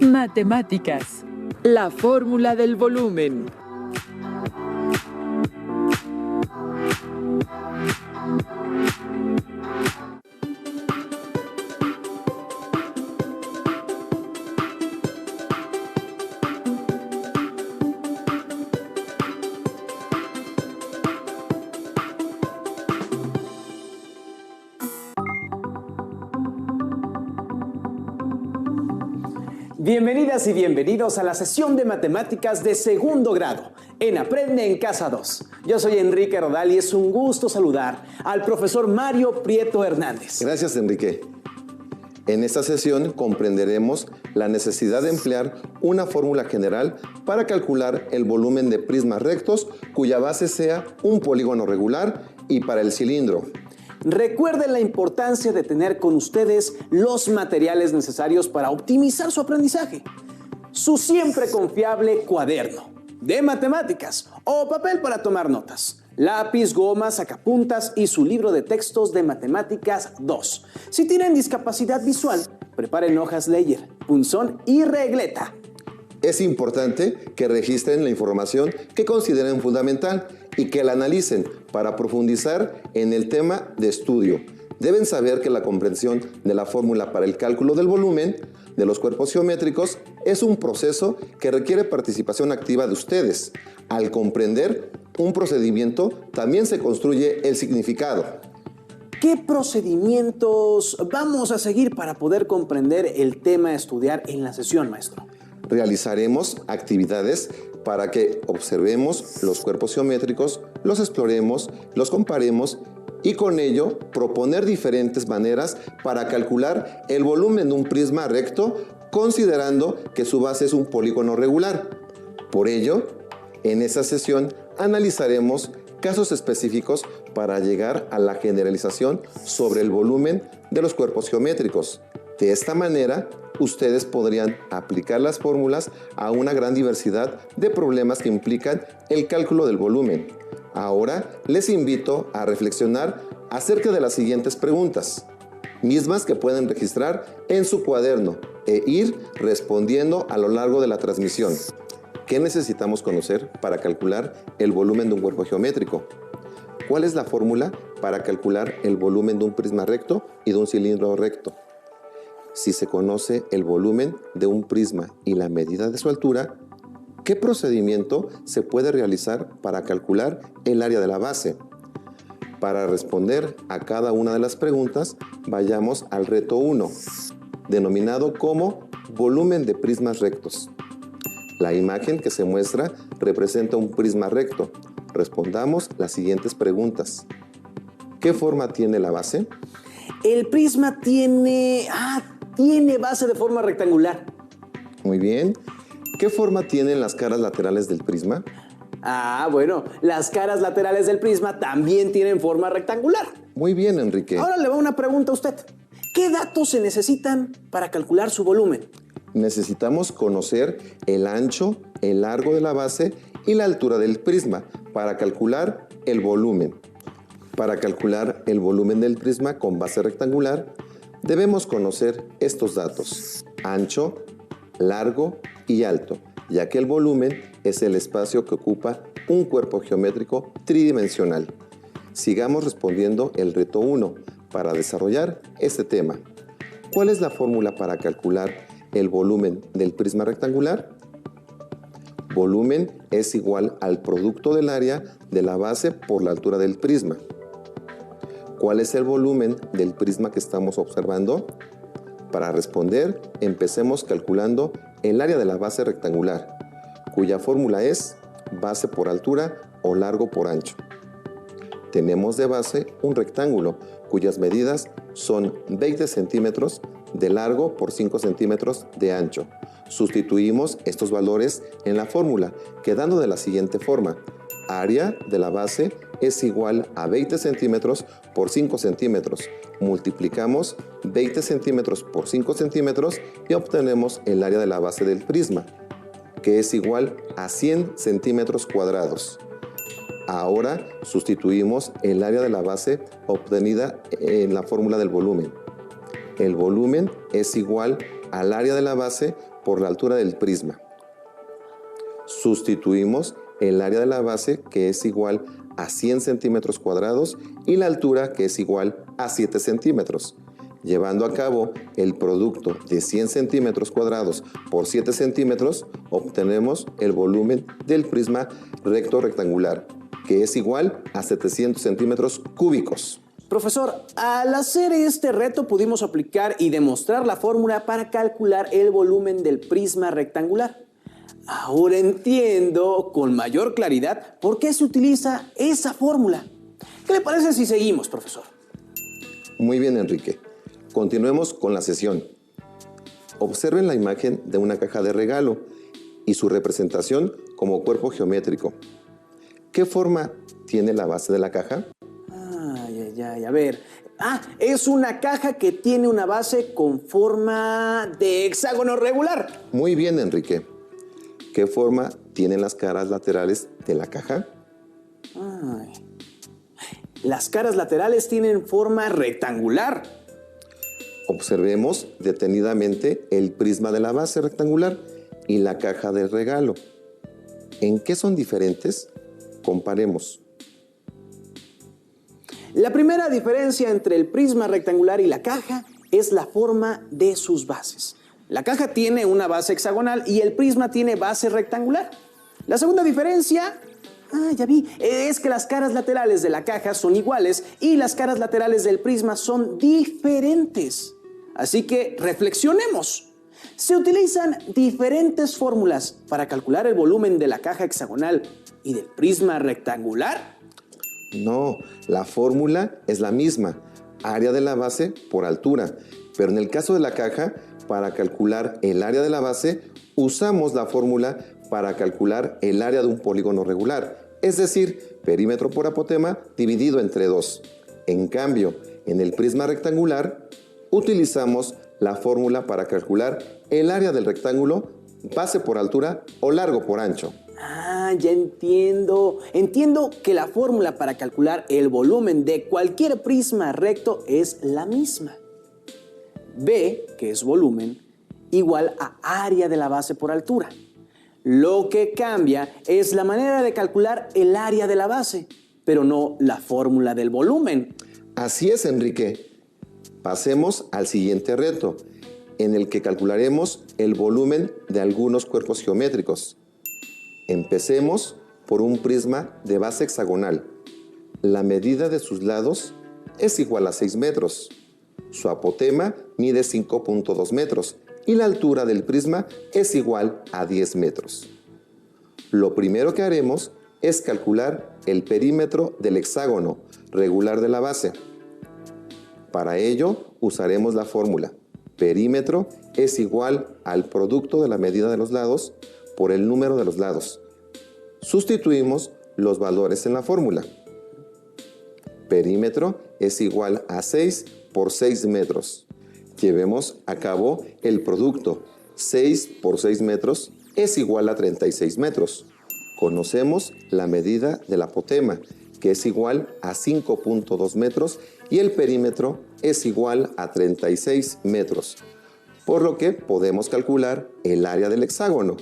Matemáticas. La fórmula del volumen. Bienvenidas y bienvenidos a la sesión de matemáticas de segundo grado en Aprende en Casa 2. Yo soy Enrique Rodal y es un gusto saludar al profesor Mario Prieto Hernández. Gracias, Enrique. En esta sesión comprenderemos la necesidad de emplear una fórmula general para calcular el volumen de prismas rectos cuya base sea un polígono regular y para el cilindro. Recuerden la importancia de tener con ustedes los materiales necesarios para optimizar su aprendizaje. Su siempre confiable cuaderno de matemáticas o papel para tomar notas, lápiz, goma, sacapuntas y su libro de textos de matemáticas 2. Si tienen discapacidad visual, preparen hojas Ledger, punzón y regleta. Es importante que registren la información que consideren fundamental y que la analicen para profundizar en el tema de estudio. Deben saber que la comprensión de la fórmula para el cálculo del volumen de los cuerpos geométricos es un proceso que requiere participación activa de ustedes. Al comprender un procedimiento, también se construye el significado. ¿Qué procedimientos vamos a seguir para poder comprender el tema a estudiar en la sesión, maestro? Realizaremos actividades para que observemos los cuerpos geométricos, los exploremos, los comparemos y con ello proponer diferentes maneras para calcular el volumen de un prisma recto considerando que su base es un polígono regular. Por ello, en esta sesión analizaremos casos específicos para llegar a la generalización sobre el volumen de los cuerpos geométricos. De esta manera, ustedes podrían aplicar las fórmulas a una gran diversidad de problemas que implican el cálculo del volumen. Ahora les invito a reflexionar acerca de las siguientes preguntas, mismas que pueden registrar en su cuaderno e ir respondiendo a lo largo de la transmisión. ¿Qué necesitamos conocer para calcular el volumen de un cuerpo geométrico? ¿Cuál es la fórmula para calcular el volumen de un prisma recto y de un cilindro recto? Si se conoce el volumen de un prisma y la medida de su altura, ¿qué procedimiento se puede realizar para calcular el área de la base? Para responder a cada una de las preguntas, vayamos al reto 1, denominado como volumen de prismas rectos. La imagen que se muestra representa un prisma recto. Respondamos las siguientes preguntas. ¿Qué forma tiene la base? El prisma tiene base de forma rectangular. Muy bien. ¿Qué forma tienen las caras laterales del prisma? Bueno, las caras laterales del prisma también tienen forma rectangular. Muy bien, Enrique. Ahora le va una pregunta a usted. ¿Qué datos se necesitan para calcular su volumen? Necesitamos conocer el ancho, el largo de la base y la altura del prisma para calcular el volumen. Para calcular el volumen del prisma con base rectangular, debemos conocer estos datos: ancho, largo y alto, ya que el volumen es el espacio que ocupa un cuerpo geométrico tridimensional. Sigamos respondiendo el reto 1 para desarrollar este tema. ¿Cuál es la fórmula para calcular el volumen del prisma rectangular? Volumen es igual al producto del área de la base por la altura del prisma. ¿Cuál es el volumen del prisma que estamos observando? Para responder, empecemos calculando el área de la base rectangular, cuya fórmula es base por altura o largo por ancho. Tenemos de base un rectángulo cuyas medidas son 20 centímetros de largo por 5 centímetros de ancho. Sustituimos estos valores en la fórmula, quedando de la siguiente forma. Área de la base es igual a 20 centímetros por 5 centímetros. Multiplicamos 20 centímetros por 5 centímetros y obtenemos el área de la base del prisma, que es igual a 100 centímetros cuadrados. Ahora sustituimos el área de la base obtenida en la fórmula del volumen. El volumen es igual al área de la base por la altura del prisma. Sustituimos el área de la base, que es igual a 100 centímetros cuadrados, y la altura, que es igual a 7 centímetros. Llevando a cabo el producto de 100 centímetros cuadrados por 7 centímetros, obtenemos el volumen del prisma recto rectangular, que es igual a 700 centímetros cúbicos. Profesor, al hacer este reto pudimos aplicar y demostrar la fórmula para calcular el volumen del prisma rectangular. Ahora entiendo con mayor claridad por qué se utiliza esa fórmula. ¿Qué le parece si seguimos, profesor? Muy bien, Enrique. Continuemos con la sesión. Observen la imagen de una caja de regalo y su representación como cuerpo geométrico. ¿Qué forma tiene la base de la caja? A ver. Es una caja que tiene una base con forma de hexágono regular. Muy bien, Enrique. ¿Qué forma tienen las caras laterales de la caja? Las caras laterales tienen forma rectangular. Observemos detenidamente el prisma de la base rectangular y la caja de regalo. ¿En qué son diferentes? Comparemos. La primera diferencia entre el prisma rectangular y la caja es la forma de sus bases. La caja tiene una base hexagonal y el prisma tiene base rectangular. La segunda diferencia, es que las caras laterales de la caja son iguales y las caras laterales del prisma son diferentes. Así que reflexionemos. Se utilizan diferentes fórmulas para calcular el volumen de la caja hexagonal y del prisma rectangular. No, la fórmula es la misma, área de la base por altura, pero en el caso de la caja, para calcular el área de la base, usamos la fórmula para calcular el área de un polígono regular, es decir, perímetro por apotema dividido entre 2. En cambio, en el prisma rectangular, utilizamos la fórmula para calcular el área del rectángulo, base por altura o largo por ancho. Ya entiendo. Entiendo que la fórmula para calcular el volumen de cualquier prisma recto es la misma. B, que es volumen, igual a área de la base por altura. Lo que cambia es la manera de calcular el área de la base, pero no la fórmula del volumen. Así es, Enrique. Pasemos al siguiente reto, en el que calcularemos el volumen de algunos cuerpos geométricos. Empecemos por un prisma de base hexagonal. La medida de sus lados es igual a 6 metros. Su apotema mide 5.2 metros y la altura del prisma es igual a 10 metros. Lo primero que haremos es calcular el perímetro del hexágono regular de la base. Para ello usaremos la fórmula. Perímetro es igual al producto de la medida de los lados por el número de los lados. Sustituimos los valores en la fórmula. Perímetro es igual a 6 por 6 metros. Llevemos a cabo el producto. 6 por 6 metros es igual a 36 metros. Conocemos la medida del apotema, que es igual a 5.2 metros, y el perímetro es igual a 36 metros, por lo que podemos calcular el área del hexágono.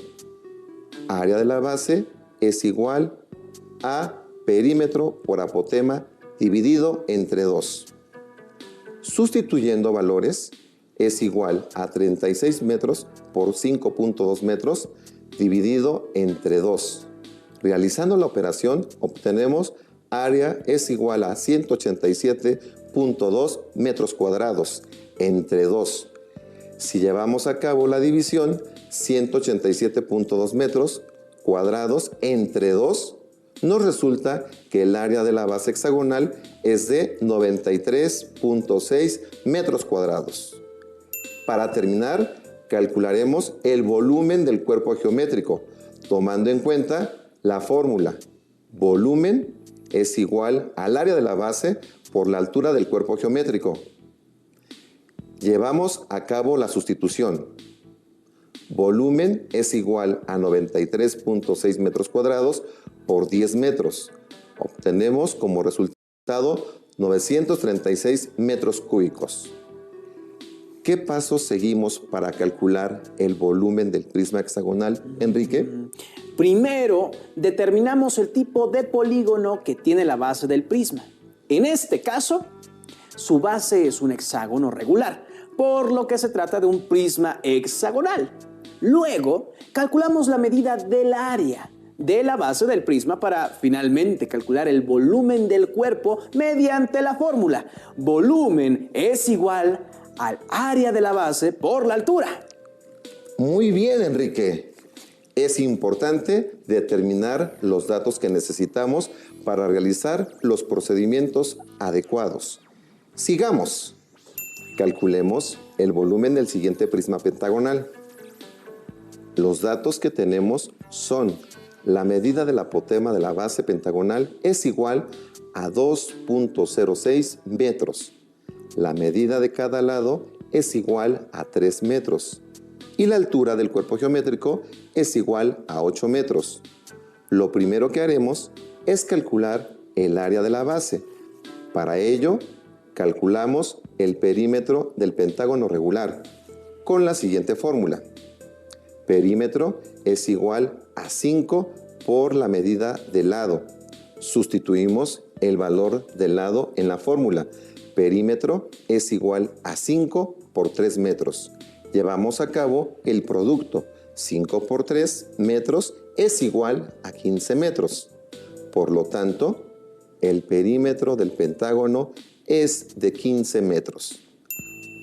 Área de la base es igual a perímetro por apotema dividido entre 2. Sustituyendo valores, es igual a 36 metros por 5.2 metros dividido entre 2. Realizando la operación, obtenemos área es igual a 187.2 metros cuadrados entre 2. Si llevamos a cabo la división, 187.2 metros cuadrados entre 2, nos resulta que el área de la base hexagonal es de 93.6 metros cuadrados. Para terminar, calcularemos el volumen del cuerpo geométrico, tomando en cuenta la fórmula. Volumen es igual al área de la base por la altura del cuerpo geométrico. Llevamos a cabo la sustitución. Volumen es igual a 93.6 metros cuadrados por 10 metros. Obtenemos como resultado 936 metros cúbicos. ¿Qué pasos seguimos para calcular el volumen del prisma hexagonal, Enrique? Primero, determinamos el tipo de polígono que tiene la base del prisma. En este caso, su base es un hexágono regular, por lo que se trata de un prisma hexagonal. Luego, calculamos la medida del área de la base del prisma para finalmente calcular el volumen del cuerpo mediante la fórmula. Volumen es igual al área de la base por la altura. Muy bien, Enrique. Es importante determinar los datos que necesitamos para realizar los procedimientos adecuados. Sigamos. Calculemos el volumen del siguiente prisma pentagonal. Los datos que tenemos son: la medida del apotema de la base pentagonal es igual a 2.06 metros. La medida de cada lado es igual a 3 metros. Y la altura del cuerpo geométrico es igual a 8 metros. Lo primero que haremos es calcular el área de la base. Para ello, calculamos el perímetro del pentágono regular con la siguiente fórmula. Perímetro es igual a 5 por la medida del lado. Sustituimos el valor del lado en la fórmula. Perímetro es igual a 5 por 3 metros. Llevamos a cabo el producto. 5 por 3 metros es igual a 15 metros. Por lo tanto, el perímetro del pentágono es de 15 metros.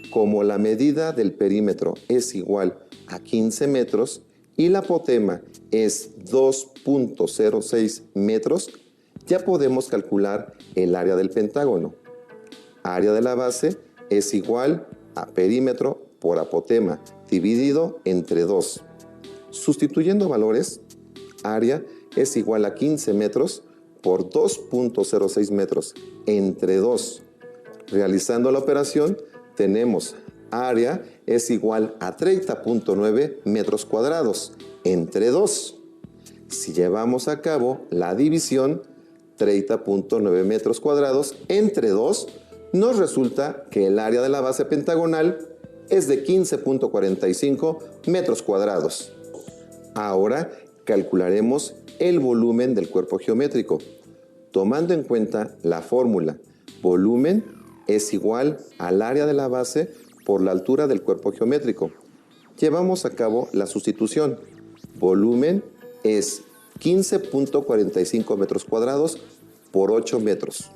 Como la medida del perímetro es igual a 15 metros y la apotema es 2.06 metros, ya podemos calcular el área del pentágono. Área de la base es igual a perímetro por apotema dividido entre 2. Sustituyendo valores, área es igual a 15 metros por 2.06 metros entre 2. Realizando la operación, tenemos área es igual a 30.9 metros cuadrados entre 2. Si llevamos a cabo la división, 30.9 metros cuadrados entre 2, nos resulta que el área de la base pentagonal es de 15.45 metros cuadrados. Ahora calcularemos el volumen del cuerpo geométrico, tomando en cuenta la fórmula. Volumen es igual al área de la base por la altura del cuerpo geométrico. Llevamos a cabo la sustitución. Volumen es 15.45 metros cuadrados por 8 metros.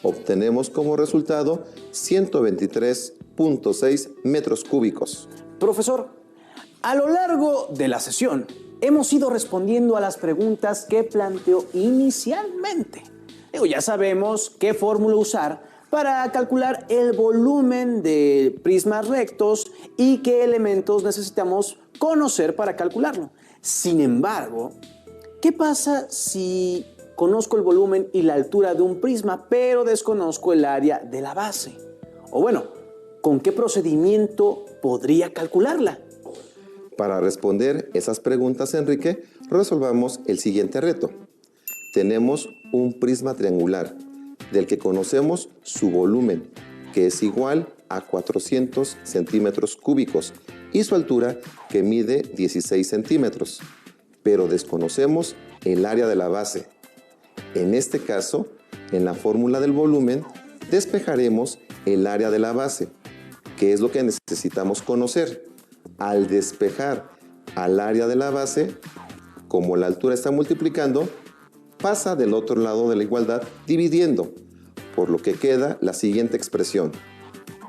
Obtenemos como resultado 123.6 metros cúbicos. Profesor, a lo largo de la sesión hemos ido respondiendo a las preguntas que planteó inicialmente. Ya sabemos qué fórmula usar para calcular el volumen de prismas rectos y qué elementos necesitamos conocer para calcularlo. Sin embargo, ¿qué pasa si conozco el volumen y la altura de un prisma, pero desconozco el área de la base? O bueno, ¿con qué procedimiento podría calcularla? Para responder esas preguntas, Enrique, resolvamos el siguiente reto. Tenemos un prisma triangular del que conocemos su volumen, que es igual a 400 centímetros cúbicos, y su altura, que mide 16 centímetros, pero desconocemos el área de la base. En este caso, en la fórmula del volumen, despejaremos el área de la base, que es lo que necesitamos conocer. Al despejar al área de la base, como la altura está multiplicando, pasa del otro lado de la igualdad dividiendo, por lo que queda la siguiente expresión.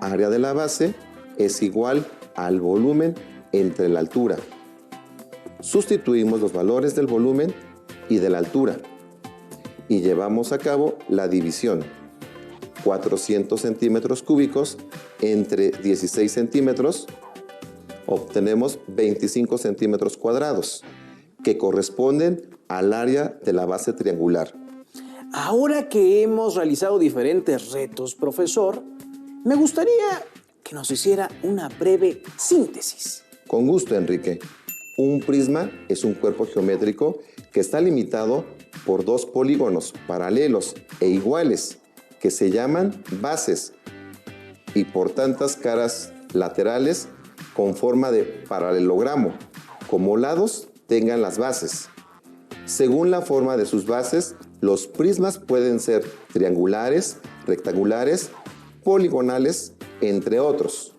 Área de la base es igual al volumen entre la altura. Sustituimos los valores del volumen y de la altura y llevamos a cabo la división. 400 centímetros cúbicos entre 16 centímetros, obtenemos 25 centímetros cuadrados, que corresponden al área de la base triangular. Ahora que hemos realizado diferentes retos, profesor, me gustaría que nos hiciera una breve síntesis. Con gusto, Enrique. Un prisma es un cuerpo geométrico que está limitado por dos polígonos paralelos e iguales, que se llaman bases, y por tantas caras laterales con forma de paralelogramo, como lados tengan las bases. Según la forma de sus bases, los prismas pueden ser triangulares, rectangulares, poligonales, entre otros.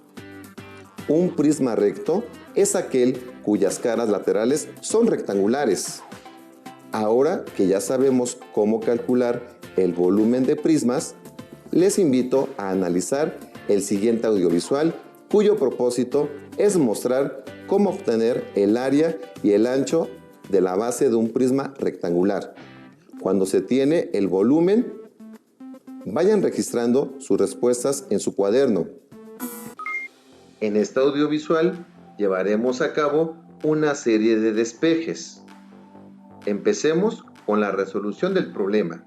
Un prisma recto es aquel cuyas caras laterales son rectangulares. Ahora que ya sabemos cómo calcular el volumen de prismas, les invito a analizar el siguiente audiovisual, cuyo propósito es mostrar cómo obtener el área y el ancho de la base de un prisma rectangular. Cuando se tiene el volumen, vayan registrando sus respuestas en su cuaderno. En este audiovisual llevaremos a cabo una serie de despejes. Empecemos con la resolución del problema.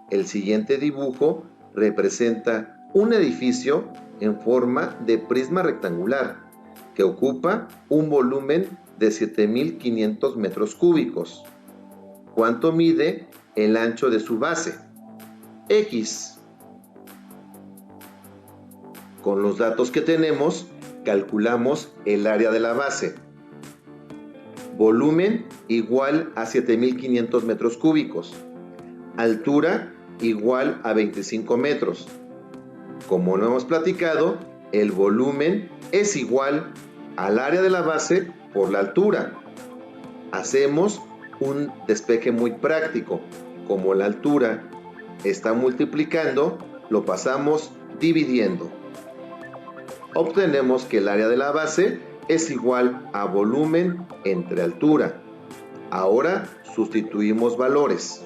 El siguiente dibujo representa un edificio en forma de prisma rectangular que ocupa un volumen de 7.500 metros cúbicos. ¿Cuánto mide el ancho de su base? X. Con los datos que tenemos, calculamos el área de la base. Volumen igual a 7.500 metros cúbicos. Altura igual a 25 metros. Como lo hemos platicado, el volumen es igual al área de la base por la altura. Hacemos un despeje muy práctico. Como la altura está multiplicando, lo pasamos dividiendo. Obtenemos que el área de la base es igual a volumen entre altura. Ahora sustituimos valores.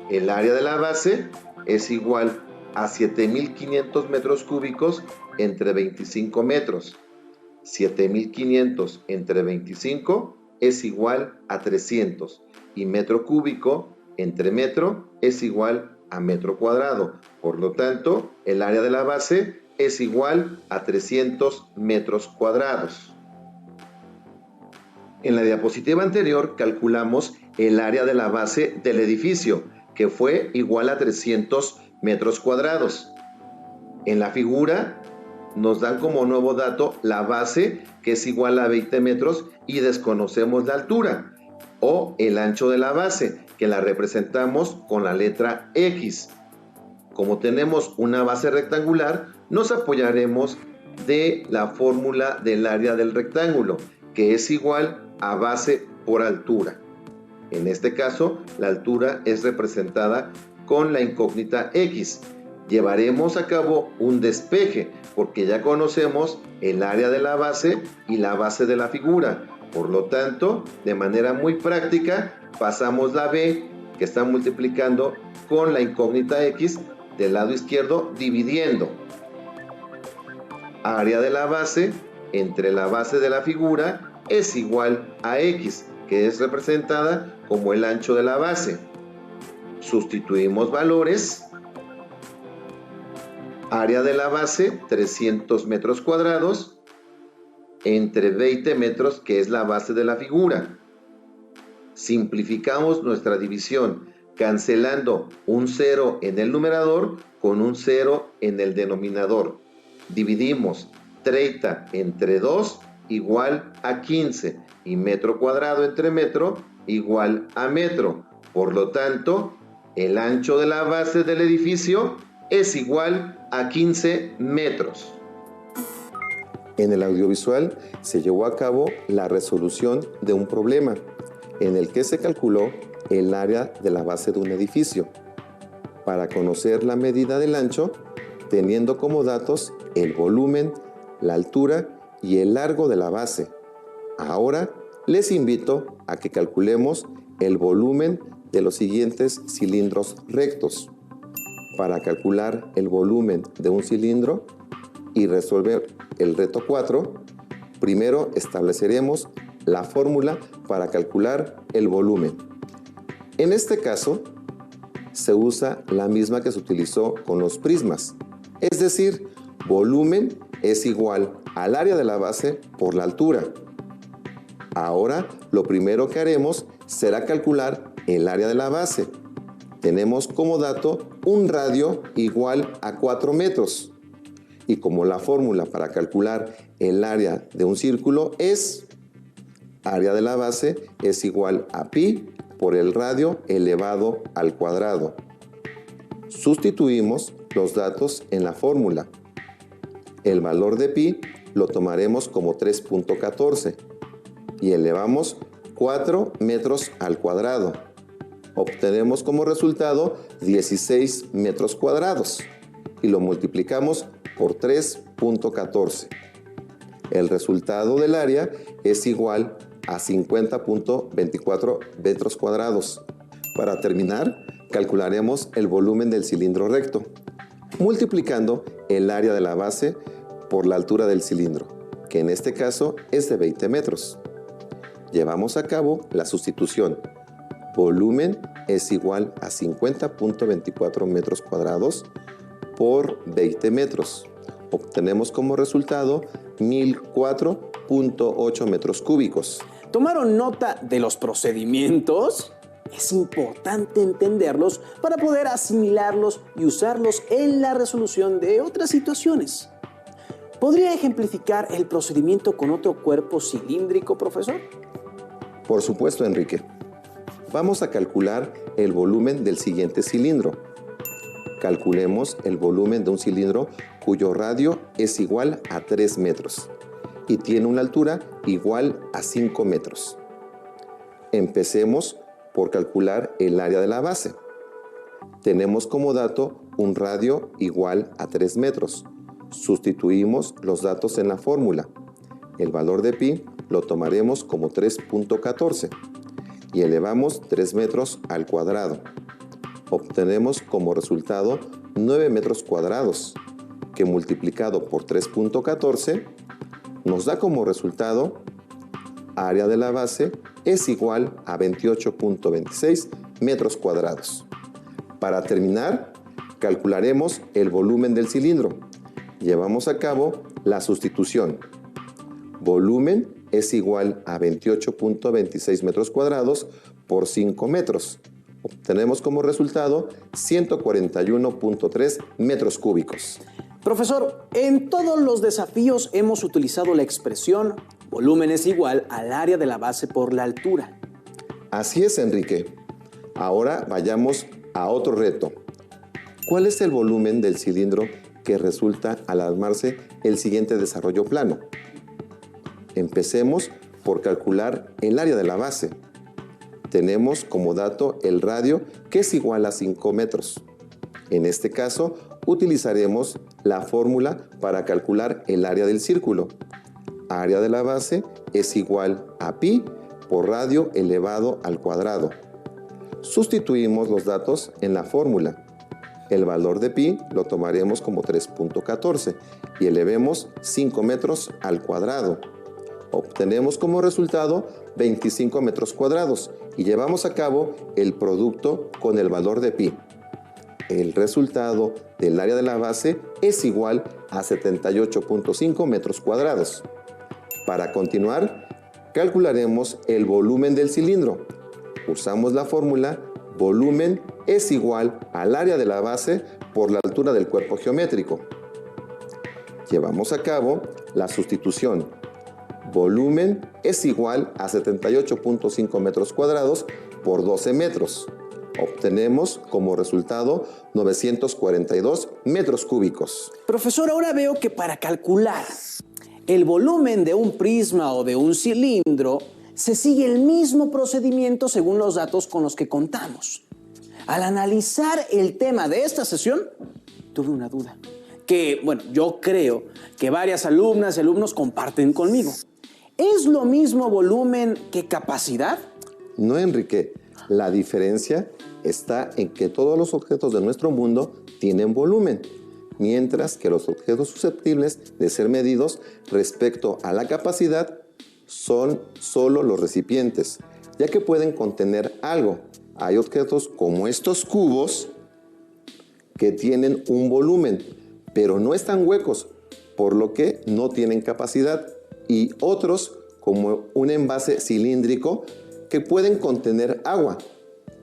El área de la base es igual a 7.500 metros cúbicos entre 25 metros. 7.500 entre 25 es igual a 300 y metro cúbico entre metro es igual a metro cuadrado. Por lo tanto, el área de la base es igual a 300 metros cuadrados. En la diapositiva anterior calculamos el área de la base del edificio, que fue igual a 300 metros cuadrados. En la figura nos dan como nuevo dato la base, que es igual a 20 metros, y desconocemos la altura o el ancho de la base, que la representamos con la letra X. Como tenemos una base rectangular, nos apoyaremos de la fórmula del área del rectángulo, que es igual a base por altura. En este caso, la altura es representada con la incógnita X. Llevaremos a cabo un despeje, porque ya conocemos el área de la base y la base de la figura. Por lo tanto, de manera muy práctica, pasamos la B, que está multiplicando con la incógnita X, del lado izquierdo, dividiendo. Área de la base entre la base de la figura es igual a X, que es representada como el ancho de la base. Sustituimos valores. Área de la base, 300 metros cuadrados, entre 20 metros, que es la base de la figura. Simplificamos nuestra división, cancelando un 0 en el numerador con un 0 en el denominador. Dividimos 30 entre 2 igual a 15 y metro cuadrado entre metro igual a metro. Por lo tanto, el ancho de la base del edificio es igual a 15 metros. En el audiovisual se llevó a cabo la resolución de un problema en el que se calculó el área de la base de un edificio para conocer la medida del ancho, teniendo como datos el volumen, la altura y el largo de la base. Ahora les invito a que calculemos el volumen de los siguientes cilindros rectos. Para calcular el volumen de un cilindro y resolver el reto 4, primero estableceremos la fórmula para calcular el volumen. En este caso, se usa la misma que se utilizó con los prismas, es decir, volumen es igual al área de la base por la altura. Ahora, lo primero que haremos será calcular el área de la base. Tenemos como dato un radio igual a 4 metros. Y como la fórmula para calcular el área de un círculo es área de la base es igual a pi por el radio elevado al cuadrado. Sustituimos los datos en la fórmula. El valor de pi lo tomaremos como 3.14 y elevamos 4 metros al cuadrado. Obtenemos como resultado 16 metros cuadrados y lo multiplicamos por 3.14. El resultado del área es igual a 50.24 metros cuadrados. Para terminar, calcularemos el volumen del cilindro recto, multiplicando el área de la base por la altura del cilindro, que en este caso es de 20 metros. Llevamos a cabo la sustitución. Volumen es igual a 50.24 metros cuadrados por 20 metros. Obtenemos como resultado 1004.8 metros cúbicos. ¿Tomaron nota de los procedimientos? Es importante entenderlos para poder asimilarlos y usarlos en la resolución de otras situaciones. ¿Podría ejemplificar el procedimiento con otro cuerpo cilíndrico, profesor? Por supuesto, Enrique. Vamos a calcular el volumen del siguiente cilindro. Calculemos el volumen de un cilindro cuyo radio es igual a 3 metros y tiene una altura igual a 5 metros. Empecemos por calcular el área de la base. Tenemos como dato un radio igual a 3 metros. Sustituimos los datos en la fórmula. El valor de pi lo tomaremos como 3.14 y elevamos 3 metros al cuadrado. Obtenemos como resultado 9 metros cuadrados, que multiplicado por 3.14 nos da como resultado área de la base es igual a 28.26 metros cuadrados. Para terminar, calcularemos el volumen del cilindro. Llevamos a cabo la sustitución. Volumen es igual a 28.26 metros cuadrados por 5 metros. Obtenemos como resultado 141.3 metros cúbicos. Profesor, en todos los desafíos hemos utilizado la expresión volumen es igual al área de la base por la altura. Así es, Enrique. Ahora vayamos a otro reto. ¿Cuál es el volumen del cilindro que resulta al armarse el siguiente desarrollo plano? Empecemos por calcular el área de la base. Tenemos como dato el radio que es igual a 5 metros. En este caso, utilizaremos la fórmula para calcular el área del círculo. Área de la base es igual a pi por radio elevado al cuadrado. Sustituimos los datos en la fórmula. El valor de pi lo tomaremos como 3.14 y elevemos 5 metros al cuadrado. Obtenemos como resultado 25 metros cuadrados y llevamos a cabo el producto con el valor de pi. El resultado del área de la base es igual a 78.5 metros cuadrados. Para continuar, calcularemos el volumen del cilindro. Usamos la fórmula volumen es igual al área de la base por la altura del cuerpo geométrico. Llevamos a cabo la sustitución. Volumen es igual a 78.5 metros cuadrados por 12 metros. Obtenemos como resultado 942 metros cúbicos. Profesor, ahora veo que para calcular el volumen de un prisma o de un cilindro se sigue el mismo procedimiento según los datos con los que contamos. Al analizar el tema de esta sesión, tuve una duda que, yo creo que varias alumnas y alumnos comparten conmigo. ¿Es lo mismo volumen que capacidad? No, Enrique. La diferencia está en que todos los objetos de nuestro mundo tienen volumen, mientras que los objetos susceptibles de ser medidos respecto a la capacidad son solo los recipientes, ya que pueden contener algo. Hay objetos como estos cubos que tienen un volumen, pero no están huecos, por lo que no tienen capacidad, y otros como un envase cilíndrico que pueden contener agua.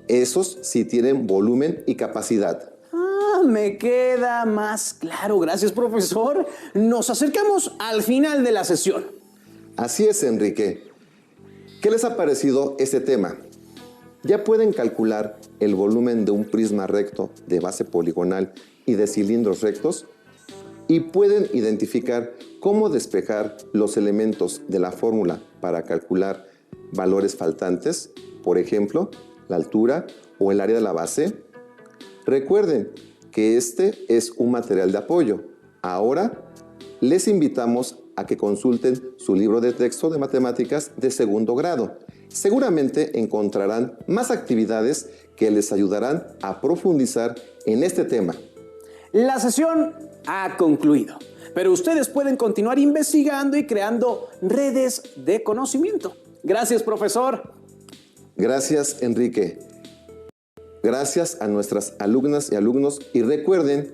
Esos sí tienen volumen y capacidad. Me queda más claro. Gracias, profesor. Nos acercamos al final de la sesión. Así es, Enrique. ¿Qué les ha parecido este tema? ¿Ya pueden calcular el volumen de un prisma recto de base poligonal y de cilindros rectos? ¿Y pueden identificar cómo despejar los elementos de la fórmula para calcular valores faltantes? Por ejemplo, la altura o el área de la base. Recuerden que este es un material de apoyo. Ahora les invitamos a que consulten su libro de texto de matemáticas de segundo grado. Seguramente encontrarán más actividades que les ayudarán a profundizar en este tema. La sesión ha concluido, pero ustedes pueden continuar investigando y creando redes de conocimiento. Gracias, profesor. Gracias, Enrique. Gracias a nuestras alumnas y alumnos, y recuerden